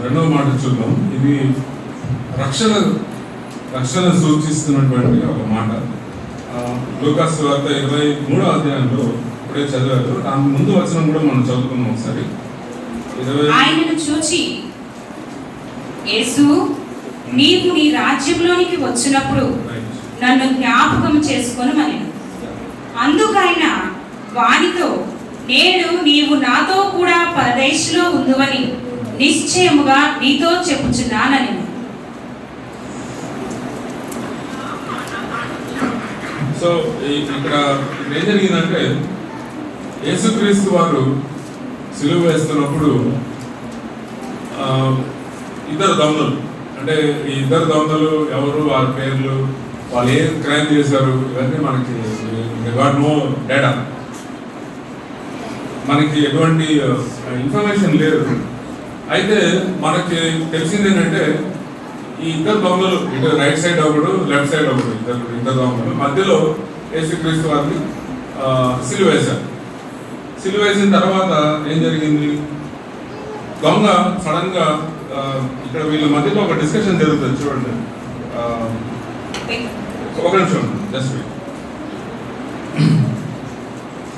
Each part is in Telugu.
రెండవ మాట చూద్దాం. ఇది రక్షణ సూచిస్తున్నటువంటి ఒక మాట. లూకాసు సువార్త 23వ అధ్యాయంలో ఇప్పుడే చదివారు. దాని ముందు వచనం కూడా మనం చదువుకున్నాం ఒకసారి. ఆయనను చూచి యేసు, నీవు నీ రాజ్యంలోనికి వచ్చినప్పుడు నన్ను జ్ఞాపకం చేసుకొనుమనెను. అందుకైన వానితో, నేడు నీవు నాతో కూడా పరదేశంలో ఉందువని నిశ్చయముగా నీతో చెప్పుచున్నానని. సో ఇక్కడ ఏం జరిగిందంటే, యేసుక్రీస్తు వారు సిలువ వేస్తున్నప్పుడు ఇద్దరు దొంగలు, అంటే ఈ ఇద్దరు దొంగలు ఎవరు, వారి పేర్లు, వాళ్ళు ఏం క్రైమ్ చేశారు, ఇవన్నీ మనకి గాట్ నో డేటా, మనకి ఎటువంటి ఇన్ఫర్మేషన్ లేదు. అయితే మనకి తెలిసింది ఏంటంటే, ఈ ఇద్దరు దొంగలు, ఇటు రైట్ సైడ్ ఒకడు, లెఫ్ట్ సైడ్ ఒకడు, ఇద్దరు దొంగలు మధ్యలో యేసుక్రీస్తు వారిని సిలువ వేశారు. సిలువ వేసిన తర్వాత ఏం జరిగింది, దొంగ సడన్ గా ఇక్కడ వీళ్ళ మధ్యలో ఒక డిస్కషన్ జరుగుతుంది. చూడండి, ఒక నిమిషం, జస్ట్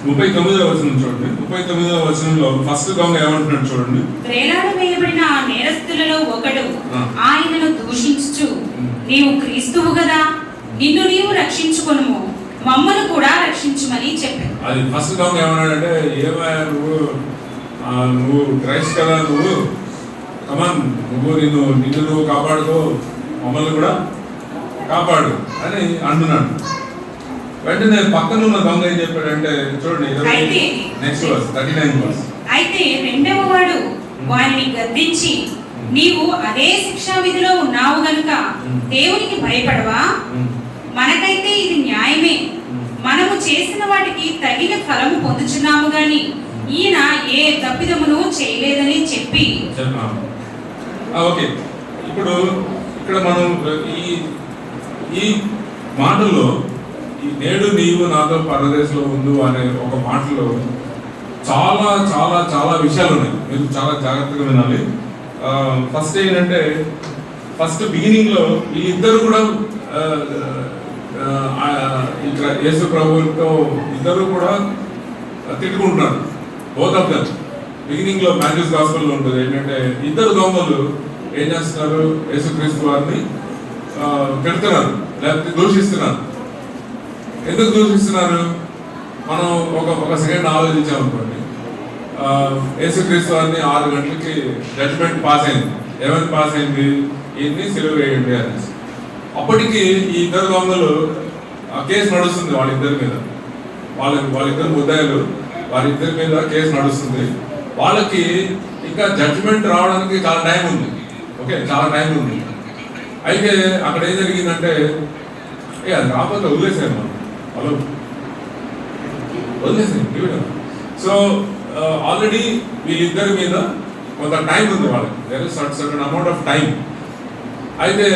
39వ వచనం చూడండి. 39వ వచనంలో ఫస్ట్ దొంగ ఏమంటున్నాడు చూడండి. వేలాడు వేయబడిన ఆ నేరస్తులలో ఒకడు ఆయనను దూషించుచు, నీవు క్రీస్తువు కదా, నిన్ను నీవు రక్షించుకొనుము, మమ్మను కూడా రక్షించుమని చెప్పాడు. అది ఫస్ట్ దొంగ ఏమన్నాడంటే, ఏమయ్యా నువ్వు క్రైస్ట్ కదా, నువ్వు కమాన్, నిన్ను నువ్వు కాపాడుకో, మమ్మల్ని కూడా కాపాడు అని అంటున్నాడు. వెంటనే పక్కన ఉన్న దొంగ ఏం చెప్పాడంటే, చూడండి నెక్స్ట్ వర్స్ 39 వర్స్. అయితే రెండవ వాడు వారిని గద్దించి, నీవు అదే శిక్షా విధిలో ఉన్నావు గనుక దేవునికి భయపడవా? మనకైతే ఇది న్యాయమే, మనము చేసిన వాటికి తగిన ఫలము పొందుచున్నాము గాని ఈయన ఏ తప్పిదమును చేయలేదని చెప్పి. ఓకే, ఇప్పుడు ఇక్కడ మనం ఈ మాటలో నేడు నీవు నాతో పరదేశంలో ఉండు అనే ఒక మాటలో చాలా చాలా చాలా విషయాలు ఉన్నాయి. మీరు చాలా జాగ్రత్తగా వినాలి. ఫస్ట్ ఏంటంటే, ఫస్ట్ బిగినింగ్ లో వీళ్ళిద్దరు కూడా ఇక్కడ యేసు ప్రభువుతో ఇద్దరు కూడా తిట్టుకుంటున్నారు. Both of them. బిగినింగ్ లో మాథ్యూస్ గాస్పెల్లో ఉంటుంది ఏంటంటే, ఇద్దరు దొంగలు ఏం చేస్తున్నారు, యేసుక్రీస్తు వారిని తిడుతున్నారు, లేకపోతే దూషిస్తున్నారు. ఎందుకు దూషిస్తున్నారు? మనం ఒక సెకండ్ ఆలోచించామనుకోండి. యేసుక్రీస్తు వారిని 6 గంటలకి జడ్జ్మెంట్ పాస్ అయింది. ఏమైనా పాస్ అయింది, ఈయన్ని సిలువ వేయండి అనేసి. అప్పటికి ఈ ఇద్దరు దొంగలు కేసు నడుస్తుంది వాళ్ళిద్దరి మీద. వాళ్ళిద్దరు ముద్దాయిలు, వారిద్దరి మీద కేసు నడుస్తుంది. వాళ్ళకి ఇంకా జడ్జ్మెంట్ రావడానికి చాలా టైం ఉంది. ఓకే, చాలా టైం ఉంది. అయితే అక్కడ ఏం జరిగిందంటే, అది రాకపోతే వదిలేసారు మనం, వాళ్ళు వదిలేసారు. సో ఆల్రెడీ వీళ్ళిద్దరి మీద కొంత టైం ఉంది వాళ్ళకి, there is certain amount of time. అయితే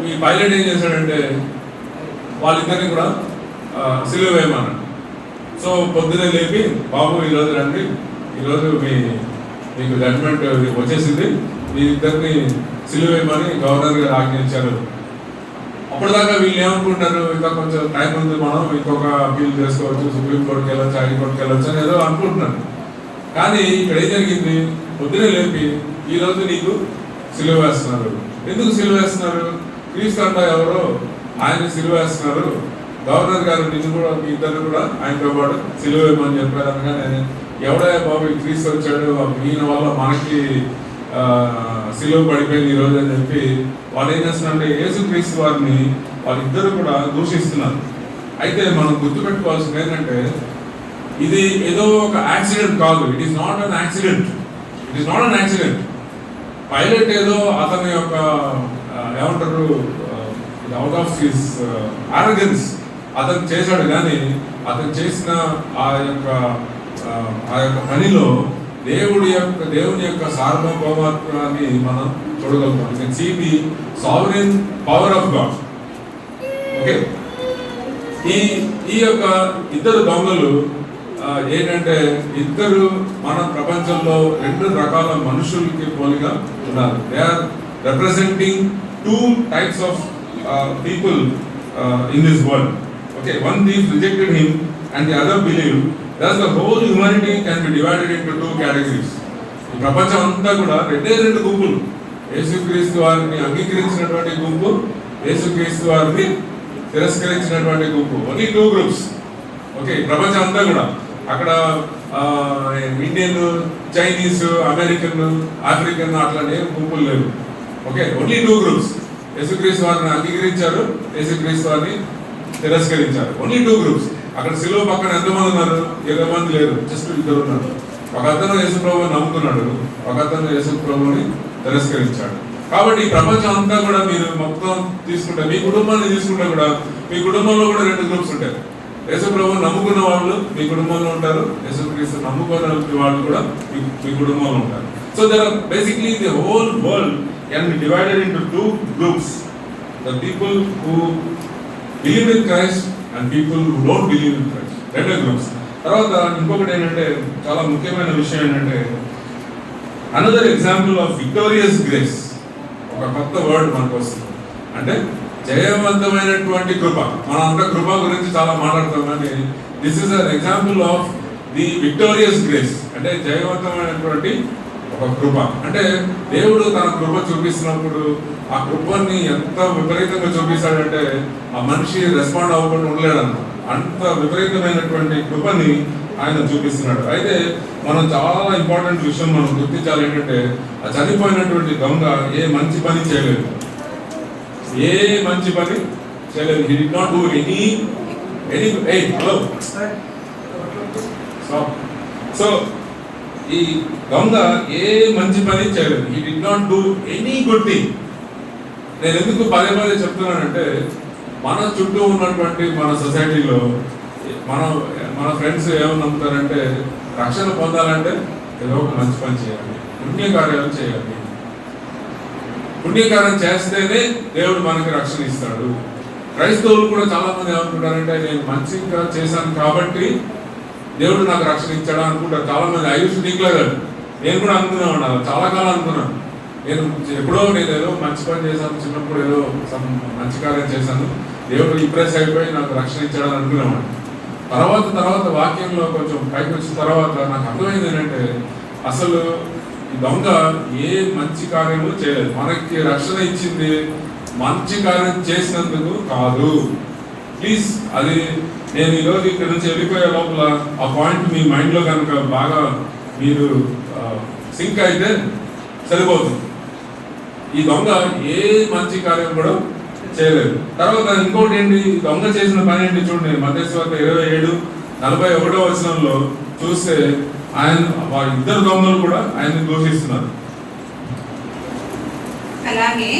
ఈ పైలట్ ఏం చేశాడంటే, వాళ్ళిద్దరిని కూడా సిలువ వేయమన్నాడు. సో పొద్దునే లేపి, బాబు ఈరోజు రండి, ఈరోజు మీకు జడ్జ్మెంట్ వచ్చేసింది, మీ ఇద్దరిని సిలువ వేయమని గవర్నర్ గారు ఆజ్ఞించారు. అప్పటిదాకా వీళ్ళు ఏమనుకుంటారు, ఇంకా కొంచెం టైం ఉంది, మనం ఇంకొక అప్పీల్ చేసుకోవచ్చు, సుప్రీంకోర్టుకి వెళ్ళొచ్చు, హైకోర్టుకి వెళ్ళొచ్చు అని ఏదో అనుకుంటున్నారు. కానీ ఇక్కడ ఏం జరిగింది, పొద్దునే లేపి ఈరోజు నీకు సిలువ వేస్తున్నారు. ఎందుకు సిలువ వేస్తున్నారు? క్రీస్తు అంట ఎవరో ఆయన సిలువ వేస్తున్నారు, గవర్నర్ గారు నిన్ను కూడా, మీ ఇద్దరు కూడా ఆయనతో పాటు సిలువ వేయమని చెప్పారు. అనగానే ఎవడయ్యా బాబు క్రీస్తు వచ్చాడు, ఈయన వల్ల మనకి సిలువ పడిపోయింది ఈరోజు అని చెప్పి వాళ్ళు ఏం చేస్తున్నారంటే, యేసుక్రీస్తు వారిని వాళ్ళిద్దరు కూడా దూషిస్తున్నారు. అయితే మనం గుర్తుపెట్టుకోవాల్సింది ఏంటంటే, ఇది ఏదో ఒక యాక్సిడెంట్ కాదు. It is not an accident. It is not an accident. Pilot ఏదో అతని యొక్క ఏమంటారు, అవుట్ ఆఫ్ హిస్ ఆరోగెన్స్ అతను చేశాడు. కానీ అతను చేసిన ఆ యొక్క పనిలో దేవుని యొక్క సార్వభౌమత్వాన్ని మనం చూడగలుగుతాం. You can see the sovereign power of God. Okay, ఈ యొక్క ఇద్దరు దొంగలు ఏంటంటే ఇద్దరు మన ప్రపంచంలో రెండు రకాల మనుషులకి పోలిగా ఉన్నారు. They are representing two types of people in this world. Okay, one thief rejected him and the other believed. Thus the whole humanity can be divided into two categories. ఈ ప్రపంచం అంతా కూడా రెండు గుంపులు, యేసుక్రీస్తు వారిని అంగీకరించినటువంటి గుంపు, యేసుక్రీస్తు వారిని తిరస్కరించినటువంటి గుంపు. Only two groups. ఓకే, ప్రపంచం అంతా కూడా అక్కడ ఇండియన్, చైనీస్, అమెరికన్, ఆఫ్రికన్ అట్లాంటి గుంపులు లేవు. Okay, only two groups. యేసుక్రీస్తు వారిని అంగీకరించారు, యేసుక్రీస్తు వారిని తిరస్కరించారు. Only two groups. అక్కడ సిలువ పక్కన ఎంతమంది ఉన్నారు? 20 మంది లేరు, జస్ట్ ఇద్దరు ఉన్నారు. ఒక అతను యేసు ప్రభువుని నమ్ముకున్నాడు, ఒక అతను యేసు ప్రభువుని తిరస్కరించాడు. కాబట్టి ఈ ప్రపంచం అంతా కూడా మీరు మొత్తం తీసుకుంటే, మీ కుటుంబాన్ని తీసుకుంటే కూడా మీ కుటుంబంలో కూడా రెండు గ్రూప్స్ ఉంటాయి. యేసు ప్రభువుని నమ్ముకున్న వాళ్ళు మీ కుటుంబంలో ఉంటారు, యేసుక్రీస్తు నమ్ముకున్న వాళ్ళు కూడా మీ కుటుంబంలో ఉంటారు. So there are basically the whole world can be divided into two groups. The people who believe in Christ and people who don't believe in Christ. రెండు గ్రూప్స్. తర్వాత ఇంకొకటి ఏంటంటే, చాలా ముఖ్యమైన విషయం ఏంటంటే, another example of victorious grace. ఒక కొత్త వర్డ్ మనకు వస్తుంది, అంటే జయవంతమైనటువంటి కృప. మనం అంతా కృప గురించి చాలా మాట్లాడతాం, కానీ this is an example of the victorious grace. అంటే జయవంతమైనటువంటి ఒక కృప. అంటే దేవుడు తన కృప చూపిస్తున్నప్పుడు ఆ కృపని ఎంత విపరీతంగా చూపిస్తాడంటే ఆ మనిషి రెస్పాండ్ అవ్వకుండా ఉండలేడన్నమాట. అంత విపరీతమైనటువంటి కృపని ఆయన చూపిస్తున్నాడు. అయితే మనం చాలా ఇంపార్టెంట్ విషయం మనం గుర్తించాలి ఏంటంటే, ఆ చనిపోయినటువంటి దొంగ ఏ మంచి పని చేయలేదు, ఏ మంచి పని చేయలేదు. హి did not do any hello so ఈ దొంగ ఏ మంచి పని చేయలేదు. హి did not do any good thing. నేను ఎందుకు పదే పదే చెప్తున్నానంటే, మన చుట్టూ ఉన్నటువంటి మన సొసైటీలో మన ఫ్రెండ్స్ ఏమని నమ్ముతారంటే, రక్షణ పొందాలంటే ఏదో ఒక మంచి పని చేయాలి, పుణ్యకార్యాలు చేయాలి, పుణ్యకార్యం చేస్తేనే దేవుడు మనకి రక్షణ ఇస్తాడు. క్రైస్తవులు కూడా చాలా మంది ఏమనుకుంటారంటే, నేను మంచిగా చేశాను కాబట్టి దేవుడు నాకు రక్షణ ఇచ్చాడా అనుకుంటారు చాలా మంది. I use to think like that. నేను కూడా అనుకున్నాను, చాలా కాలం అనుకున్నాను. నేను ఏదో మంచి పని చేశాను, చిన్నప్పుడు ఏదో మంచి కార్యం చేశాను, దేవుడు ఇంప్రెస్ అయిపోయి నాకు రక్షణ ఇచ్చాడని అనుకునేవాడు. తర్వాత వాక్యంలో కొంచెం పైకి వచ్చిన తర్వాత నాకు అర్థమైంది ఏంటంటే, అసలు ఈ దొంగ ఏ మంచి కార్యము చేయలేదు. మనకి రక్షణ ఇచ్చింది మంచి కార్యం చేసినందుకు కాదు. ప్లీజ్, అది నేను ఈరోజు ఇక్కడ నుంచి వెళ్ళిపోయే లోపల ఆ పాయింట్ మీ మైండ్లో కనుక బాగా మీరు సింక్ అయితే సరిపోతుంది. ఈ దొంగ ఏ మంచి కార్యం కూడా చేయలేదు. తర్వాత ఇంకోటి ఏంటి, దొంగ చేసిన పని ఏంటి చూడండి. మత్తయి సువార్త 27:41 వచనంలో చూస్తే ఇద్దరు దొంగలు కూడా ఆయన్ని దూషిస్తున్నారు. అలాగే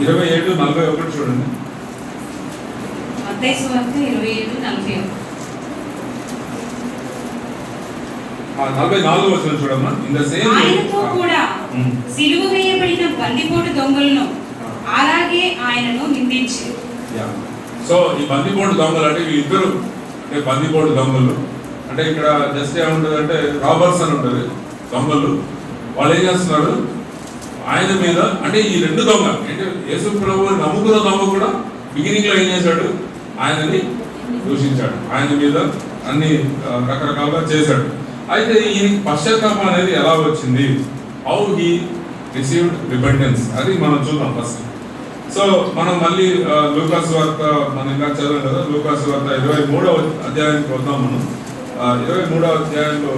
27:41 చూడండి. మత్తయి సువార్త 27:41. 44 వచనం చూడమ్మా. ఆయనతో కూడా సిలువ వేయబడిన బందిపోటు దొంగలను అలాగే ఆయనను నిందించి. సో ఈ బందిపోటు దొంగలు అంటే వీళ్ళిద్దరు బందిపోటు దొంగలు. అంటే ఇక్కడ జస్ట్ ఏముంటుంది అంటే, రాబర్స్ అని ఉంటుంది దొంగలు. వాళ్ళు ఏం చేస్తున్నారు ఆయన మీద, అంటే ఈ రెండు దొంగ అంటే యేసు ప్రభువుని నమ్ముకున్న దొంగ కూడా బిగినింగ్ లో ఏం చేశాడు, ఆయనని దూషించాడు, ఆయన మీద అన్ని రకరకాలుగా చేశాడు. అయితే ఈయనకి పశ్చాత్తాపం అనేది ఎలా వచ్చింది, హౌ హీ రిసీవ్డ్ రిపెంటెన్స్, అది మనం చూద్దాం ఫస్ట్. సో మనం మళ్ళీ లూకాసు వార్త మనం ఇంకా చదివాం కదా, లూకాసు వార్త 23వ అధ్యాయానికి వద్దాం. మనం 23వ అధ్యాయంలో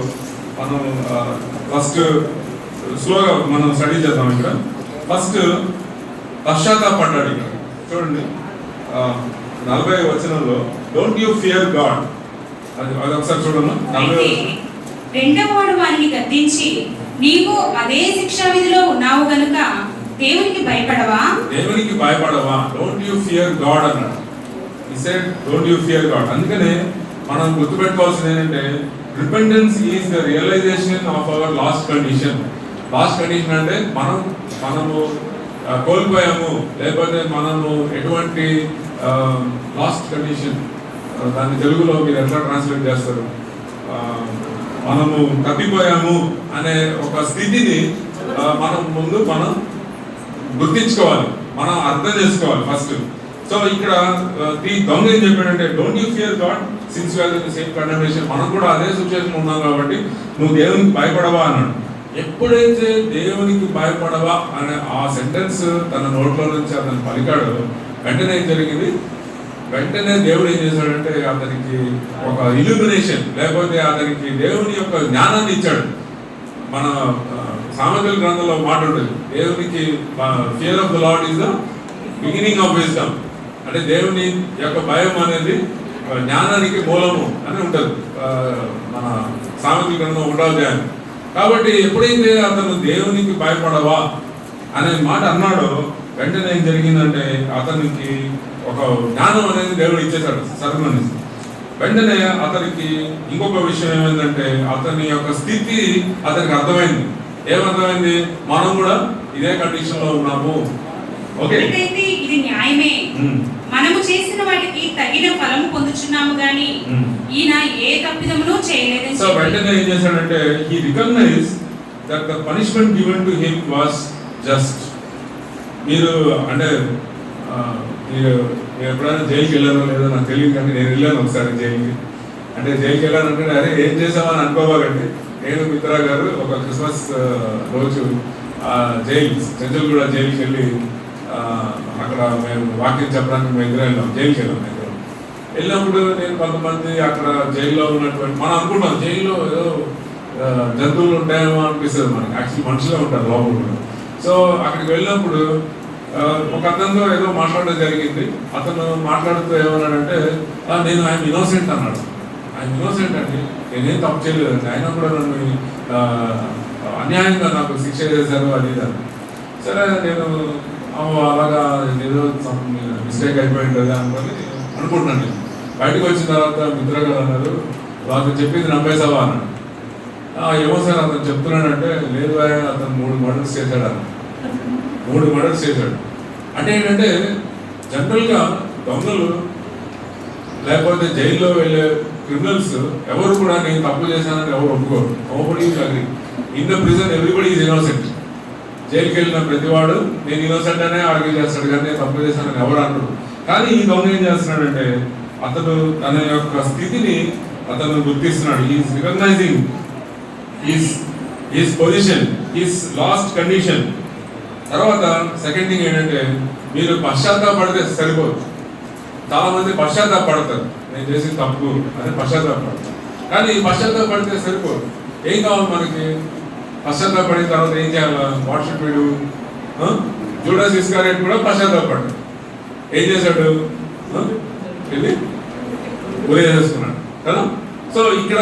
మనం ఫస్ట్ స్లోగా మనం స్టడీ చేద్దాం. ఇక్కడ ఫస్ట్ పశ్చాత్తాపడ్డాడు. ఇక్కడ చూడండి 40వ వచనంలో, డోంట్ యూ ఫియర్ గాడ్, అది ఒకసారి చూడమ్మా. 40వ రెండవ వాడు వారిని గద్దించి, నీవు అదే శిక్షా విధిలో ఉన్నావు గనుక దేవునికి భయపడవా? దేవునికి భయపడవా? డోంట్ యూ ఫియర్ గాడ్ అన్నాడు. He said don't you fear God. అందుకనే మనం గుర్తుపెట్టుకోవాల్సింది ఏంటంటే, repentance is the realisation of our lost condition. Lost condition అంటే మనము కోల్పోయాము, లేకపోతే మనము ఎటువంటి లాస్ట్ కండిషన్ దాన్ని తెలుగులో మీరు ఎట్లా ట్రాన్స్లేట్ చేస్తారు? మనము తప్పిపోయాము అనే ఒక స్థితిని మనం గుర్తించుకోవాలి, మనం అర్థం చేసుకోవాలి ఫస్ట్. సో ఇక్కడ ఈ దొంగ ఏం చెప్పాడంటే, don't you fear God since you are in the same condemnation. మనం కూడా అదే సిచ్యువేషన్ ఉన్నాం కాబట్టి నువ్వు దేవునికి భయపడవా అన్నాడు. ఎప్పుడైతే దేవునికి భయపడవా అనే ఆ సెంటెన్స్ తన నోట్లో నుంచి అతను పలికాడో వెంటనే ఏం జరిగింది? వెంటనే దేవుడు ఏం చేశాడంటే అతనికి ఒక ఇల్యూమినేషన్, లేకపోతే అతనికి దేవుని యొక్క జ్ఞానాన్ని ఇచ్చాడు. మన సామెతల గ్రంథంలో మాట ఉంటుంది, దేవునికి fear of the lord is the beginning of wisdom. అంటే దేవుని యొక్క భయం అనేది జ్ఞానానికి మూలము అని ఉంటుంది మన సామెతల గ్రంథం 1వ అధ్యాయం. కాబట్టి ఎప్పుడైతే అతను దేవునికి భయపడవా అనే మాట అన్నాడో వెంటనే ఏం జరిగిందంటే అతనికి ఒక జ్ఞానం అనేది దేవుడు ఇచ్చేశాడు సర్వని. వెంటనే అతనికి ఇంకొక విషయం ఏమైందంటే అతని యొక్క స్థితి అతనికి అర్థమైంది. ఏమర్థమైంది? మనం కూడా ఇదే కండిషన్ లో ఉన్నాము. ఓకే, ఇది న్యాయమే, మనము చేసిన వాటికి తగిన ఫలము పొందుచున్నాము గాని ఈయన ఏ తప్పిదమును చేయలేదని. సో వెంటనే ఏం చేశాడంటే he recognized that the punishment given to him was just. మీరు అంటే మీరు ఎప్పుడైనా జైలుకి వెళ్ళారో లేదో నాకు తెలియదు, కానీ నేను వెళ్ళాను ఒకసారి జైలుకి. అంటే జైలుకి వెళ్ళానంటే అరే ఏం చేసామని అనుకోవాలండి. నేను మిత్రా గారు ఒక క్రిస్మస్ రోజు చెంచల్గూడ జైలుకి వెళ్ళి అక్కడ మేము వాక్యం చెప్పడానికి మేము ఇద్దరు వెళ్ళాం, జైలుకి వెళ్ళాం. వెళ్ళినప్పుడు నేను కొంతమంది అక్కడ జైల్లో ఉన్నటువంటి, మనం అనుకుంటాం జైల్లో ఏదో జంతువులు ఉంటాయేమో అనిపిస్తుంది మనకి, యాక్చువల్లీ మనుషులే ఉంటారు లోపల. సో అక్కడికి వెళ్ళినప్పుడు ఒక అతనితో ఏదో మాట్లాడడం జరిగింది. అతను మాట్లాడుతూ ఏమన్నాడంటే నేను ఆయన ఇన్నోసెంట్ అన్నాడు. ఆయన ఇన్నోసెంట్ అండి, నేనేం తప్పు చేయలేదండి, ఆయన కూడా నన్ను అన్యాయంగా నాకు శిక్ష చేశారు అది అని. సరే నేను అలాగా ఏదో మిస్టేక్ అయిపోయింది అనుకుంటున్నాను. నేను బయటకు వచ్చిన తర్వాత మిత్ర గారు అన్నారు, అతను చెప్పింది నమ్మేసావా అన్నాడు. ఏమో సార్ అతను చెప్తున్నాడంటే, లేదు అతను 3 మర్డర్స్ చేశాడు అన్న. 3 మర్డర్స్ చేశాడు అంటే ఏంటంటే జనరల్గా దొంగలు లేకపోతే జైల్లో వెళ్ళే క్రిమినల్స్ ఎవరు కూడా నేను తప్పు చేశానని ఎవరు ఒప్పుకోరు. Nobody will agree. In the prison everybody is innocent. జైలుకి వెళ్ళిన ప్రతివాడు నేను ఇన్నోసెంట్ అనే ఆర్గ్యూ చేస్తాడు, కానీ నేను తప్పు చేశానని ఎవరు అంటారు. కానీ ఈ దొంగ ఏం చేస్తున్నాడంటే అతను తన యొక్క స్థితిని అతను గుర్తిస్తున్నాడు. Is recognising his position, his lost condition. తర్వాత సెకండ్ థింగ్ ఏంటంటే మీరు పశ్చాత్తాపడితే సరిపోదు. చాలా మంది పశ్చాత్తాపడతారు, నేను చేసిన తప్పు అని పశ్చాత్తాపడతారు. కానీ పశ్చాత్తాపడితే సరిపోదు. ఏం కావాలి మనకి? పశ్చాత్తాపడిన తర్వాత ఏం చేయాలి? What should we do? Judas Iscariot కూడా పశ్చాత్తాపడ్డాడు. ఏం చేశాడు? ఇది ఉరే చేసుకున్నాడు కదా. సో ఇక్కడ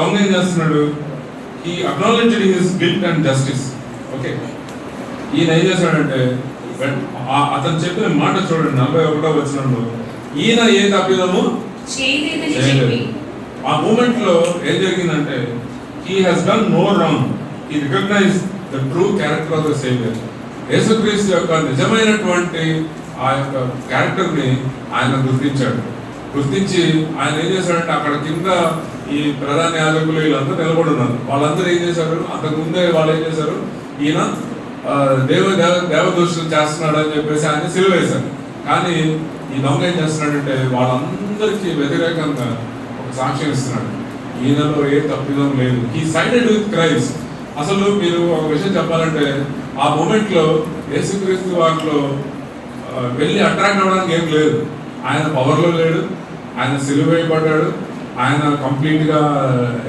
దొంగ ఏం చేస్తున్నాడు? ఈ acknowledged his guilt and justice. Okay, ఈయన ఏం చేశాడంటే అతను చెప్పిన మాట చూడండి, 41వ వచనంలో, ఈయన ఏ తప్పిదము చేయలేదు. ఆ మూమెంట్ లో ఏం జరిగిందంటే he has done no wrong. He recognized the true character of the Savior. యేసుక్రీస్తు యొక్క నిజమైనటువంటి ఆ యొక్క క్యారెక్టర్ ని ఆయన గుర్తించి ఆయన ఏం చేశాడంటే అక్కడ కింద ఈ ప్రధాన యాజకులు వీళ్ళంతా నిలబడి ఉన్నారు. వాళ్ళందరూ ఏం చేశారు? అంతకుముందే వాళ్ళు ఏం చేశారు? ఈయన దేవదూషణ చేస్తున్నాడు అని చెప్పేసి ఆయన సిలువ వేశారు. కానీ ఈ దొంగ ఏం చేస్తున్నాడంటే వాళ్ళందరికీ వ్యతిరేకంగా ఒక సాక్ష్యం ఇస్తున్నాడు. ఈయనలో ఏ తప్పిదం లేదు. He sided with Christ. అసలు మీరు ఒక విషయం చెప్పాలంటే ఆ మూమెంట్ లో యేసుక్రీస్తు వాటిలో వెళ్ళి అట్రాక్ట్ అవ్వడానికి ఏం లేదు. ఆయన పవర్లో లేడు, ఆయన సిలువ వేయబడ్డాడు, ఆయన కంప్లీట్ గా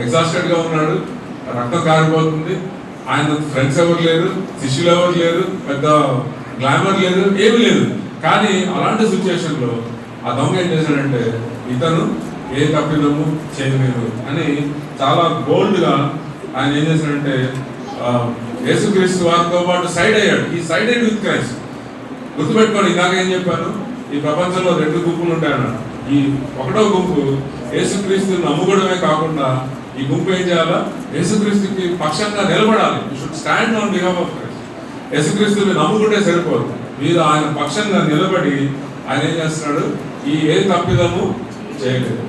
ఎగ్జాస్టెడ్ గా ఉన్నాడు, రక్తం కారిపోతుంది, ఆయన ఫ్రెండ్స్ ఎవరు లేరు, శిష్యులు ఎవరు లేరు, పెద్ద గ్లామర్ లేదు, ఏమి లేదు. కానీ అలాంటి సిచ్యువేషన్ లో ఆ దొంగ ఏం చేశాడంటే ఇతను ఏ తప్పిదము చేయలేదు అని చాలా బోల్డ్ గా ఆయన ఏం చేశాడంటే యేసుక్రీస్తు వారితో పాటు సైడ్ అయ్యాడు. ఈ సైడెడ్ విత్ క్రైస్ట్. గుర్తుపెట్టుకోండి, ఇందాక ఏం చెప్పాను, ఈ ప్రపంచంలో 2 గుంపులు ఉంటాయన్నాడు. ఈ 1వ గుంపు యేసుక్రీస్తు నమ్ముకోవడమే కాకుండా ఈ గుంపు ఏం చేయాలా? యేసుక్రీస్తుకి పక్షంగా నిలబడాలి. You should stand on behalf of Christ. యేసుక్రీస్తుని నమ్ముకుంటే సరిపోదు, మీరు ఆయన పక్షంగా నిలబడి ఆయన ఏం చేస్తున్నాడు? ఈ ఏ తప్పిదము చేయలేదు.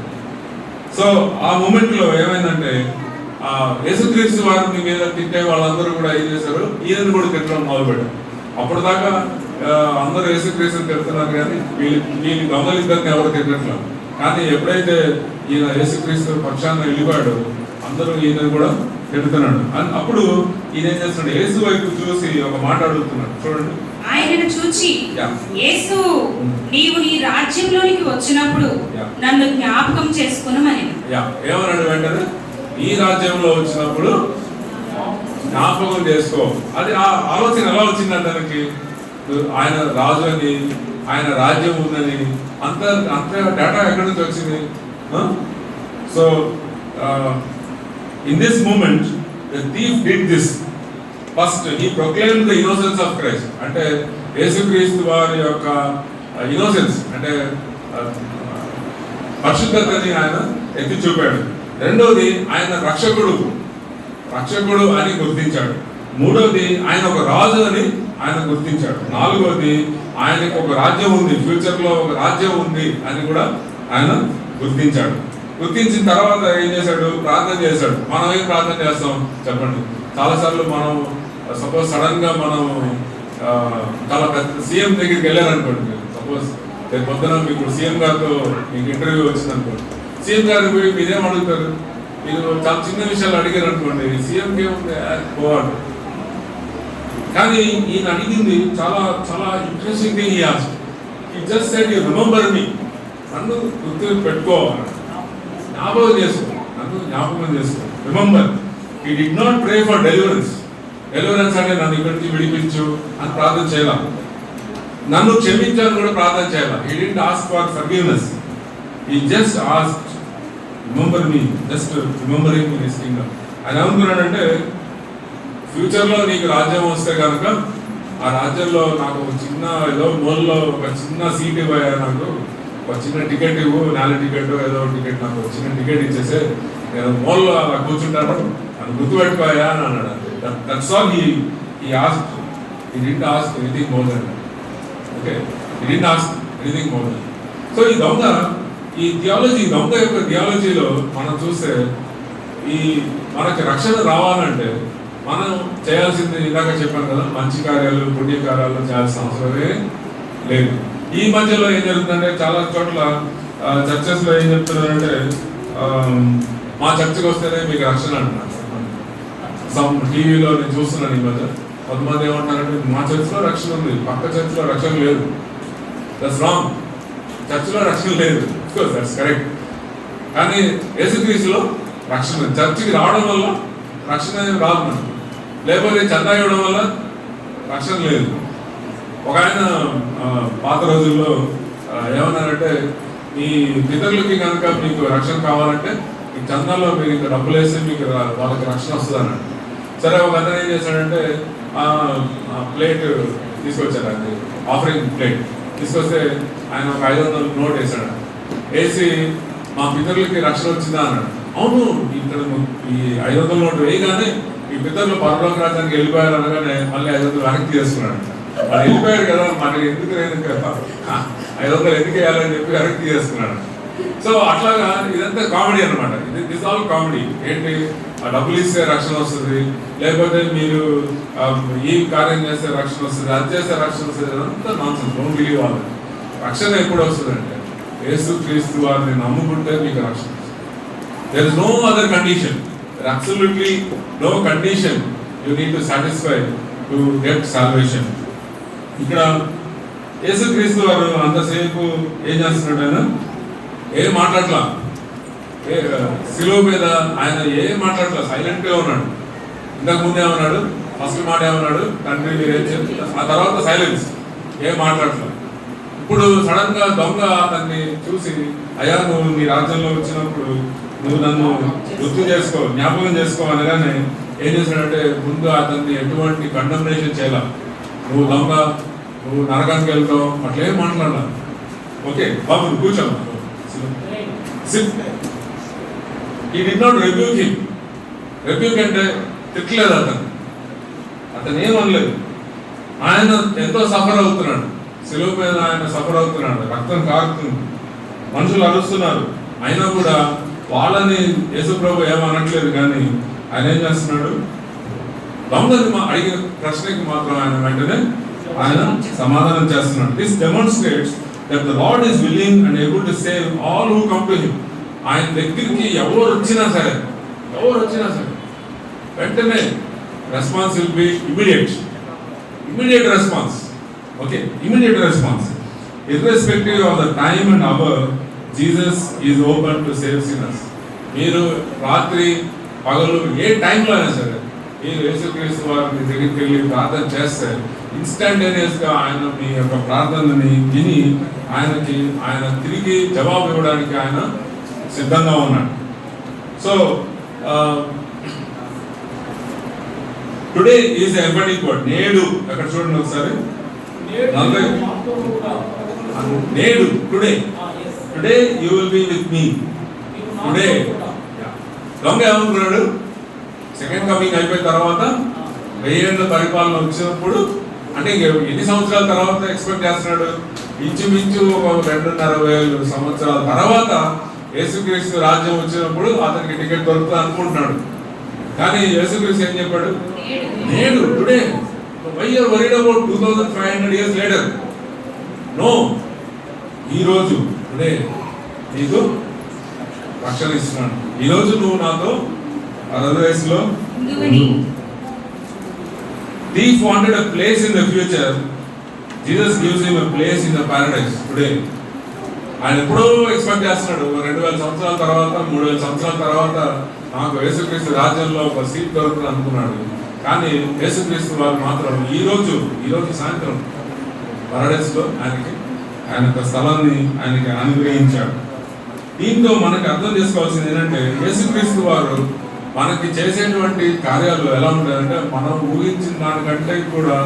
సో ఆ మూమెంట్లో ఏమైందంటే ఆ యేసుక్రీస్తు వారిని మీద తిట్టే వాళ్ళందరూ కూడా ఏం చేశారు, ఈయనను కూడా తిట్టడం మొదలుపెట్టారు. అప్పటిదాకా అందరూ యేసుక్రీస్తుని తిడుతున్నారు కానీ వీళ్ళు దొంగలిద్దరిని ఎవరు తిట్టట్లేదు. కానీ ఎప్పుడైతే ఈయన యేసుక్రీస్తు పక్షాన వెళ్ళిపోయాడు, అందరూ ఈయన కూడా తిడుతున్నాడు. అప్పుడు ఈయన ఏం చేస్తున్నాడు, యేసు వైపు చూసి ఒక మాట అడుగుతున్నాడు. చూడండి, ఆయనను చూచి, యేసు నీవు నీ రాజ్యంలోనికి వచ్చినప్పుడు నన్ను జ్ఞాపకం చేసుకునమని. ఏమన్నాడు వెంటనే, ఈ రాజ్యంలో వచ్చినప్పుడు జ్ఞాపకం చేసుకో. అది ఆ ఆలోచన ఎలా వచ్చింది అతనికి, ఆయన రాజు అని, ఆయన రాజ్యం ఉందని, అంత డేటా ఎక్కడి నుంచి వచ్చింది? So in this moment the thief did this. First he proclaimed the innocence of Christ. అంటే యేసుక్రీస్తు వారి యొక్క ఇన్నోసెన్స్ అంటే పరిశుద్ధతని ఆయన ఎత్తి చూపాడు. రెండోది ఆయన రక్షకుడు అని గుర్తించాడు. మూడోది ఆయన ఒక రాజు అని ఆయన గుర్తించాడు. నాలుగోది ఆయనకు ఒక రాజ్యం ఉంది, ఫ్యూచర్ లో ఒక రాజ్యం ఉంది అని కూడా ఆయన గుర్తించాడు. గుర్తించిన తర్వాత ఏం చేశాడు, ప్రార్థన చేశాడు. మనం ఏం ప్రార్థన చేస్తాం చెప్పండి? చాలాసార్లు మనం సపోజ్ సడన్ గా మనం చాలా పెద్ద సీఎం దగ్గరికి వెళ్ళారనుకోండి. సపోజ్ రేపు పొద్దున మీకు సీఎం గారితో మీకు ఇంటర్వ్యూ వచ్చిందనుకోండి. సీఎం గారికి పోయి మీరేం అడుగుతారు? మీరు చాలా చిన్న విషయాలు అడిగారు అనుకోండి, సీఎంకి ఏముంది పోవాలి. కానీ ఈయన అడిగింది చాలా చాలా ఇంట్రెస్టింగ్ థింగ్. ఈ just said you remember me, నన్ను గుర్తు పెట్టుకో, జ్ఞాపకం చేసుకో. Remember, he did not pray for deliverance. Deliverance అంటే నన్ను ఇక్కడి నుంచి విడిపించు అని ప్రార్థన చేయాల, నన్ను క్షమించాలని కూడా ప్రార్థన చేయాల. He didn't ask for forgiveness, he just asked remember me, just remembering me his Kingdom. ఆయన ఏమనుకున్నాడంటే, ఫ్యూచర్లో నీకు రాజ్యం వస్తే కనుక ఆ రాజ్యంలో నాకు ఒక చిన్న ఏదో మూలలో ఒక చిన్న సీట్ ఇవ్వయా, నాకు ఒక చిన్న టికెట్ ఇవ్వు, 4 టికెట్ ఏదో టికెట్, నాకు ఒక చిన్న టికెట్ ఇచ్చేసే నేను మూలలో అలా కూర్చుంటాను, నన్ను గుర్తుపెట్టుకోయా అని అన్నాడు. That's all he asked. He didn't ask anything more than. Okay, he didn't ask anything more than. So ఈ దొంగ యొక్క థియాలజీలో మనం చూస్తే ఈ మనకి రక్షణ రావాలంటే మనం చేయాల్సింది ఇందాక చెప్పాను కదా, మంచి కార్యాలు పుణ్య కార్యాలు చేయాల్సిన అవసరమే లేదు. ఈ మధ్యలో ఏం జరుగుతుందంటే చాలా చోట్ల చర్చెస్లో ఏం చెప్తున్నారంటే, మా చర్చకు వస్తేనే మీకు రక్షణ అంటున్నారు. టీవీలో నేను చూస్తున్నాను ఈ మధ్య కొంతమంది ఏమంటారంటే, మా చర్చిలో రక్షణ ఉంది, పక్క చర్చిలో రక్షణ లేదు. That's wrong. చర్చిలో రక్షణ లేదు, దట్స్ కరెక్ట్. కానీ యేసుక్రీస్తులో రక్షణ. చర్చికి రావడం వల్ల రక్షణ రాదు, లేకపోతే చందా ఇవ్వడం వల్ల రక్షణ లేదు. ఒక ఆయన పాత రోజుల్లో ఏమన్నారంటే, మీ పితరులకి కనుక మీకు రక్షణ కావాలంటే ఈ చందాలో మీరు ఇంకా డబ్బులు వేస్తే మీకు వాళ్ళకి రక్షణ వస్తుంది అన్నాడు. సరే, ఒక అతను ఏం చేశాడంటే ప్లేట్ తీసుకొచ్చారు, అది ఆఫరింగ్ ప్లేట్ తీసుకొస్తే ఆయన ఒక 500 నోట్ వేసాడు. వేసి మా పితరులకి రక్షణ వచ్చిందా అన్నాడు. అవును, ఇక్కడ ఈ 500 నోటు వేయగానే ఈ పితరులు పరలోక రాజ్యానికి వెళ్ళిపోయారు అనగానే మళ్ళీ 500 వెనక్కి తీసుకున్నాడు. వాళ్ళు వెళ్ళిపోయారు కదా, మనకి ఎందుకు లేదు కదా, 500 ఎందుకు వేయాలని చెప్పి వెనక్కి తీసుకున్నాడు. సో అట్లాగా ఇదంతా కామెడీ అనమాట. This all comedy. ఏంటి, ఆ డబ్బులు ఇస్తే రక్షణ వస్తుంది, లేకపోతే మీరు ఈ కార్యం చేస్తే రక్షణ వస్తుంది, అది చేస్తే రక్షణ వస్తుంది, అదంతా నాన్సెన్స్. Don't believe all. రక్షణ ఎప్పుడు వస్తుందంటే యేసుక్రీస్తు వారిని నమ్ముకుంటే మీకు రక్షణ. There is no other condition. There is absolutely no condition you need to satisfy to get salvation. ఇక్కడ యేసుక్రీస్తు వారు అంతసేపు ఏం చేస్తున్నాడు? ఏం మాట్లాడలా. శిలువ మీద ఆయన ఏం మాట్లాడలా, సైలెంట్ గా ఉన్నాడు. ఇంతకు ముందు ఏమన్నాడు? ఫస్ట్ మాట ఏమన్నాడు? తండ్రి మీరేం చెప్తారు. ఆ తర్వాత సైలెన్స్, ఏం మాట్లాడలా. ఇప్పుడు సడన్ గా దొంగ అతన్ని చూసి, అయ్యా నువ్వు నీ రాజ్యంలో వచ్చినప్పుడు నువ్వు నన్ను గుర్తు చేసుకో, జ్ఞాపకం చేసుకో అనగానే ఏం చేశాడంటే, ముందు అతన్ని ఎటువంటి కండమ్నేషన్ చేయాల. నువ్వు దొంగ, నువ్వు నరకానికి వెళ్తావు, అట్లేం మాట్లాడాల. ఓకే బాబు కూర్చోమ్మా. ఈ did not rebuke him. Rebuke అంటే తిట్టలేదు అతను ఏమనలేదు. ఆయన ఎంతో సఫర్ అవుతున్నాడు, శిలువ మీద ఆయన సఫర్ అవుతున్నాడు, రక్తం కారుతుంది, మనుషులు అరుస్తున్నారు. అయినా కూడా వాళ్ళని యేసుప్రభు ఏమనట్లేదు, కానీ ఆయన ఏం చేస్తున్నాడు, దొంగని అడిగిన ప్రశ్నకి మాత్రం ఆయన వెంటనే ఆయన సమాధానం చేస్తున్నాడు. This demonstrates that the lord is willing and able to save all who come to him. ఆయన దగ్గరికి ఎవరు వచ్చినా సరే వెంటనే response will be immediate response. Okay, immediate response. Irrespective of the time and hour, Jesus is open to save sinners. మీరు రాత్రి పగలు ఏ టైంలో అయినా సరే మీరు యేసుక్రీస్తు వారి దగ్గరికి వెళ్ళి ప్రార్థన చేస్తే ఇన్స్టంటేనియస్గా ఆయన మీ యొక్క ప్రార్థనని విని ఆయన తిరిగి జవాబు ఇవ్వడానికి ఆయన సిద్ధంగా ఉన్నాడు. So today is emphatic word. నేడు అక్కడ చూడండి ఒకసారి, నేడు today you will be with me. Today దొంగ ఏమనుకున్నాడు, సెకండ్ కమింగ్ అయిపోయిన తర్వాత 1000 ఏళ్ల పరిపాలన వచ్చినప్పుడు, అంటే ఎన్ని సంవత్సరాల తర్వాత ఎక్స్పెక్ట్ చేస్తున్నాడు, ఇంచుమించు ఒక 2,500 సంవత్సరాల తర్వాత యేసుక్రీస్తు రాజ్యం వచ్చినప్పుడు అతనికి టికెట్ దొరుకుతుంది అనుకుంటున్నాడు. కానీ యేసుక్రీస్తు ఏం చెప్పాడు, నేడు today. Why are worried about 2500 years later? No, ఈరోజు టుడే నీకు రక్షణ ఇస్తున్నాడు. ఈరోజు నువ్వు నాతో పరదేశంలో. Thief wanted a place in the future. Jesus gives him a place in the paradise today. ఆయన ఎప్పుడో ఎక్స్పెక్ట్ చేస్తున్నాడు, 2000 సంవత్సరాల తర్వాత 3000 సంవత్సరాల తర్వాత నాకు యేసుక్రీస్తు రాజ్యంలో ఒక సీట్ దొరుకుతుంది అనుకున్నాడు. కానీ యేసుక్రీస్తు వారు మాత్రం ఈరోజు సాయంత్రం పరడైస్లో ఆయన ఒక స్థలాన్ని ఆయనకి అనుగ్రహించాడు. దీంతో మనకు అర్థం చేసుకోవాల్సింది ఏంటంటే, యేసుక్రీస్తు వారు మనకి చేసేటువంటి కార్యాలు ఎలా ఉంటాయంటే, మనం ఊహించిన దానికంటే కూడా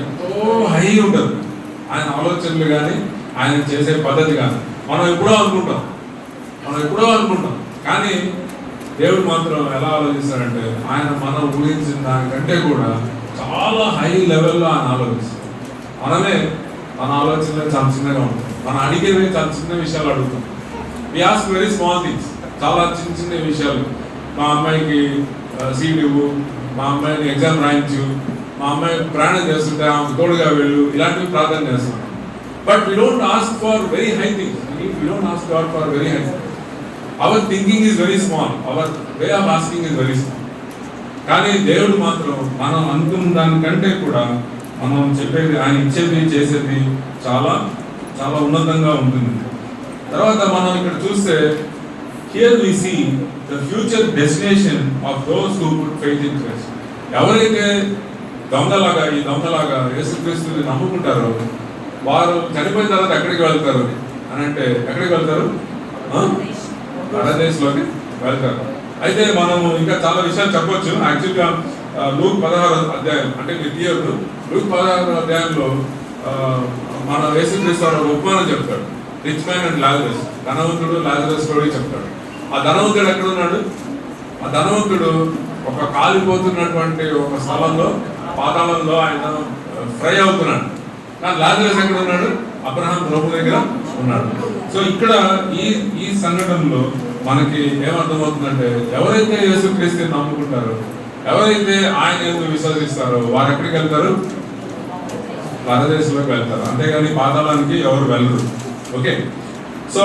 ఎంతో హై ఉంటుంది ఆయన ఆలోచనలు కానీ ఆయన చేసే పద్ధతి కానీ. మనం ఎప్పుడో అనుకుంటాం కానీ దేవుడు మాత్రం ఎలా ఆలోచిస్తాడంటే, ఆయన మనం ఊహించిన దానికంటే కూడా చాలా హై లెవెల్లో ఆయన ఆలోచిస్తాడు. మనమే మన ఆలోచనలు చాలా చిన్నగా ఉంటాం, మనం అడిగేవి చాలా చిన్న విషయాలు అడుగుతాం. We ask very small things, చాలా చిన్న విషయాలు. మా అమ్మాయికి సీట్ ఇవ్వు, మా అమ్మాయిని ఎగ్జామ్ రాయించు, మా అమ్మాయి ప్రయాణం చేస్తుంటే ఆమెకు తోడుగా వెళ్ళు, ఇలాంటివి ప్రార్థన చేస్తాం. But we don't ask for very high things. We don't ask God for very high things. Our thinking is very small, our way of asking is very small. కానీ దేవుడు మాత్రం మనం అనుకున్న దానికంటే కూడా మనం చెప్పేది, ఆయన ఇచ్చేది చేసేది చాలా చాలా ఉన్నతంగా ఉంటుంది. తర్వాత మనం ఇక్కడ చూస్తే, here we see the future destination of those who put faith in Christ. ఎవరైతే ఈ దొంగలాగా యేసుక్రీస్తుని నమ్ముకుంటారో వారు చనిపోయిన తర్వాత ఎక్కడికి వెళ్తారు అని అంటే, ఎక్కడికి వెళ్తారు? పరదేశంలోకి వెళ్తారు. అయితే మనము ఇంకా చాలా విషయాలు చెప్పొచ్చు. యాక్చువల్గా లూక్ 16వ అధ్యాయం, అంటే మీరు తీయొద్దు, లూక్ 16వ అధ్యాయంలో మన యేసుక్రీస్తు వారు ఉపమానం చెప్తాడు. రిచ్ మ్యాన్ అండ్ లాజరస్, ధనవంతుడు లాజరస్ స్టోరీ చెప్తాడు. ఆ ధనవంతుడు ఎక్కడ ఉన్నాడు? ఆ ధనవంతుడు ఒక కాలిపోతున్నటువంటి ఒక స్థలంలో, పాతాళంలో ఆయన ఫ్రై అవుతున్నాడు. కానీ లాజరస్ ఎక్కడ ఉన్నాడు? అబ్రహాం ప్రభు దగ్గర ఉన్నాడు. సో ఇక్కడ ఈ సంఘటనలో మనకి ఏమర్థమవుతుందంటే, ఎవరైతే యేసుక్రీస్తుని నమ్ముకుంటారో, ఎవరైతే ఆయన ఎందుకు విశ్వసిస్తారో వారు ఎక్కడికి వెళ్తారు? పరదేశంలోకి వెళ్తారు. అంతేగాని పాతాళానికి ఎవరు వెళ్ళరు. ఓకే, సో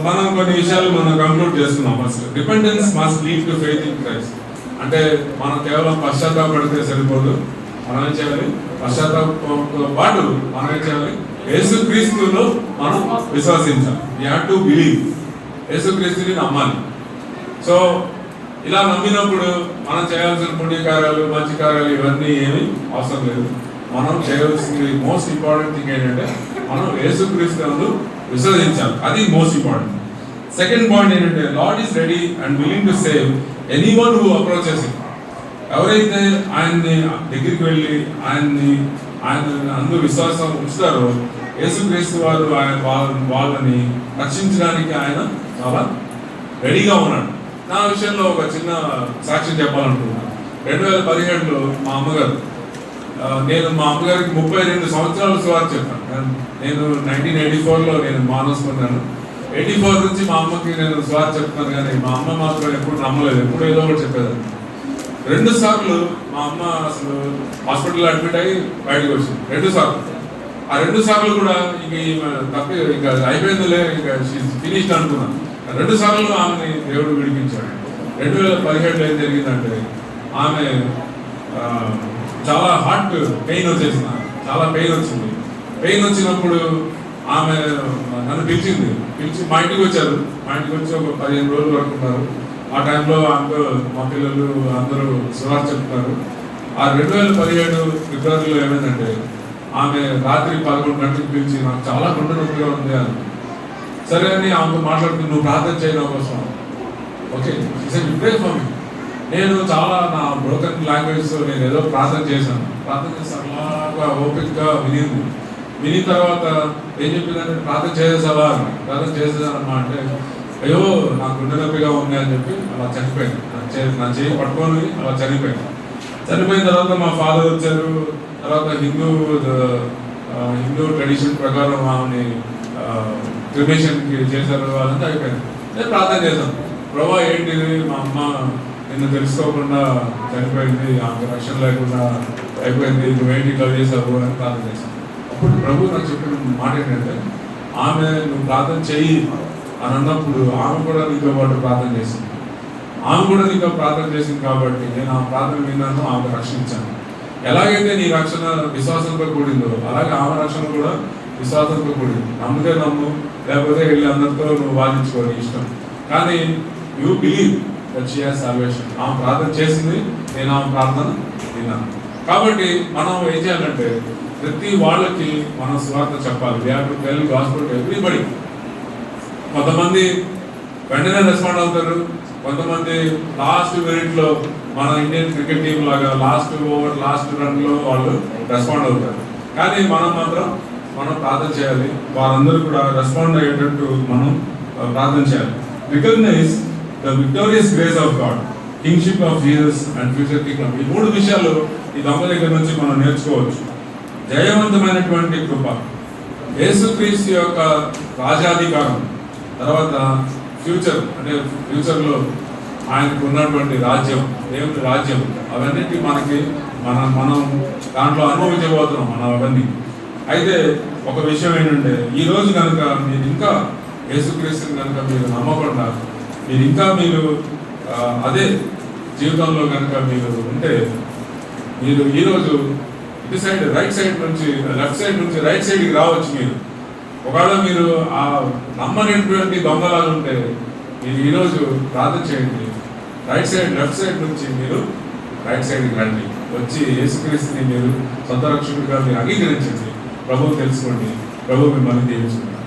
మనం కొన్ని విషయాలు మనం కంక్లూడ్ చేస్తున్నాం. First, dependence must lead to faith in Christ. అంటే మనం కేవలం పశ్చాత్తాపడితే సరిపోదు. మనం ఏం చేయాలి? పశ్చాత్తాపంతో పాటు మనం ఏం చేయాలి? యేసుక్రీస్తులో మనం విశ్వసించాలి. We have to believe. యేసుక్రీస్తుని నమ్మాలి. సో ఇలా నమ్మినప్పుడు మనం చేయాల్సిన పుణ్యకార్యాలు, మంచి కార్యాలు ఇవన్నీ ఏమీ అవసరం లేదు. మనం చేయవలసింది మోస్ట్ ఇంపార్టెంట్ థింగ్ ఏంటంటే, మనం యేసుక్రీస్తును విశ్వసించాలి. అది మోస్ట్ ఇంపార్టెంట్. సెకండ్ పాయింట్ ఏంటంటే, lord is ready and willing to save anyone who approaches him. ఎవరైతే ఆయన్ని దగ్గరికి వెళ్ళి ఆయన అందు విశ్వాసం ఉంచుతారో, యేసుక్రీస్తు వారు వాళ్ళని రక్షించడానికి ఆయన చాలా రెడీగా ఉన్నాడు. నా విషయంలో ఒక చిన్న సాక్ష్యం చెప్పాలనుకుంటున్నాను. 2017లో మా అమ్మగారు, నేను మా అమ్మగారికి 32 సంవత్సరాల సువార్త చెప్పాను. నేను 1984లో నేను మానస్ పొందాను. 84 నుంచి మా అమ్మకి నేను స్వార్థ చెప్తాను, కానీ మా అమ్మ మాత్రం ఎప్పుడు నమ్మలేదు, ఎప్పుడు ఏదో ఒకటి చెప్పేదాన్ని. 2 సార్లు మా అమ్మ అసలు హాస్పిటల్లో అడ్మిట్ అయ్యి బయటకు వచ్చింది, 2 సార్లు. ఆ 2 సార్లు కూడా ఇంక తప్పి ఇంకా అయిపోయిందిలే, ఇంకా ఫినిష్డ్ అనుకున్నాను. 2 సార్లు ఆమెని దేవుడు విడిపించాడు. 2017లో ఏం జరిగిందంటే ఆమె చాలా హార్ట్ పెయిన్ వచ్చేసింది, చాలా పెయిన్ వచ్చింది. పెయిన్ వచ్చినప్పుడు ఆమె నన్ను పిలిచి మా ఇంటికి వచ్చారు. మా ఇంటికి వచ్చి ఒక 15 రోజుల వరకు ఉన్నారు. ఆ టైంలో ఆమెతో మా పిల్లలు అందరూ సువార్త చెప్తున్నారు. ఆ 2017 ఫిబ్రవరిలో ఏమైందంటే ఆమె రాత్రి 11 గంటలకు పిలిచి నాకు చాలా గుండె నొప్పిగా ఉంది అని. సరే అని ఆమెతో మాట్లాడుకుని నువ్వు ప్రార్థన చేయడం కోసం, ఓకే ఇప్పుడే ఫర్ నేను చాలా నా బ్రోకన్ లాంగ్వేజ్తో నేను ఏదో ప్రార్థన చేశాను అలాగా ఓపికగా విని తర్వాత ఏం చెప్పిందంటే ప్రార్థన చేసేసావా, ప్రార్థన చేసేసానమ్మా అంటే అయ్యో నాకు గుండె నొప్పిగా ఉంది అని చెప్పి అలా చనిపోయింది. నా చేయి పట్టుకొని అలా చనిపోయిన తర్వాత మా ఫాదర్ వచ్చారు. తర్వాత హిందూ ట్రెడిషన్ ప్రకారం ఆమెని క్రిమేషన్కి చేశారు, అదంతా అయిపోయింది. నేను ప్రార్థన చేశాను, ప్రభా ఏంటిది మా అమ్మ నిన్ను తెలుసుకోకుండా చనిపోయింది, ఆమె రక్షణ లేకుండా అయిపోయింది, నువ్వేంటి ఇట్లా చేసావు అని ప్రార్థన చేశాను. అప్పుడు ప్రభు నాకు చెప్పిన మాట ఏంటంటే ఆమె నువ్వు ప్రార్థన చెయ్యి అని అన్నప్పుడు ఆమె కూడా నీతో పాటు ప్రార్థన చేసింది. ఆమె కూడా నీతో ప్రార్థన చేసింది కాబట్టి నేను ఆ ప్రార్థన విన్నాను, ఆమె రక్షించాను. ఎలాగైతే నీ రక్షణ విశ్వాసంతో కూడిందో అలాగే ఆమె రక్షణ కూడా విశ్వాసంతో కూడింది. నమ్మితే నమ్ము, లేకపోతే వెళ్ళి అందరితో నువ్వు వాదించుకో నీ ఇష్టం. కానీ you believe that she has salvation. ఆమె ప్రార్థన చేసింది, నేను ఆమె ప్రార్థన విన్నాను. కాబట్టి మనం ఏం చేయాలంటే ప్రతి వాళ్ళకి మనం సువార్త చెప్పాలి. We have to tell gospel to everybody. కొంతమంది వెంటనే రెస్పాండ్ అవుతారు, కొంతమంది లాస్ట్ మినిట్లో మన ఇండియన్ క్రికెట్ టీం లాగా లాస్ట్ ఓవర్ లాస్ట్ రన్లో వాళ్ళు రెస్పాండ్ అవుతారు. కానీ మనం మాత్రం ప్రార్థన చేయాలి, వారందరూ కూడా రెస్పాండ్ అయ్యేటట్టు మనం ప్రార్థన చేయాలి. Recognise the victorious grace of God, kingship of Jesus and future kingdom. ఈ 3 విషయాలు ఈ దొంగ దగ్గర నుంచి మనం నేర్చుకోవచ్చు. జయవంతమైనటువంటి కృప, యేసుక్రీస్తు యొక్క రాజాధికారం, తర్వాత ఫ్యూచర్ అంటే ఫ్యూచర్లో ఆయనకు ఉన్నటువంటి రాజ్యం, దేవుని రాజ్యం, అవన్నీ మనం దాంట్లో అనుభవించబోతున్నాం మనం అవన్నీ. అయితే ఒక విషయం ఏంటంటే ఈరోజు కనుక మీరు ఇంకా యేసుక్రీస్తుని కనుక మీరు నమ్మకుండా మీరు అదే జీవితంలో కనుక మీరు ఉంటే మీరు ఈరోజు ఇటు సైడ్ రైట్ సైడ్ నుంచి లెఫ్ట్ సైడ్ నుంచి రైట్ సైడ్కి రావచ్చు. మీరు ఒకవేళ మీరు ఆ నమ్మనేటువంటి దొంగలాగా ఉంటే మీరు ఈరోజు ప్రార్థన చేయండి, రైట్ సైడ్ లెఫ్ట్ సైడ్ నుంచి మీరు రైట్ సైడ్కి రండి, వచ్చి యేసుక్రీస్తుని మీరు సొంత రక్షకుడిగా మీరు అంగీకరించండి, ప్రభువు తెలుసుకోండి, ప్రభు మిమ్మల్ని దీవించుకుంటారు.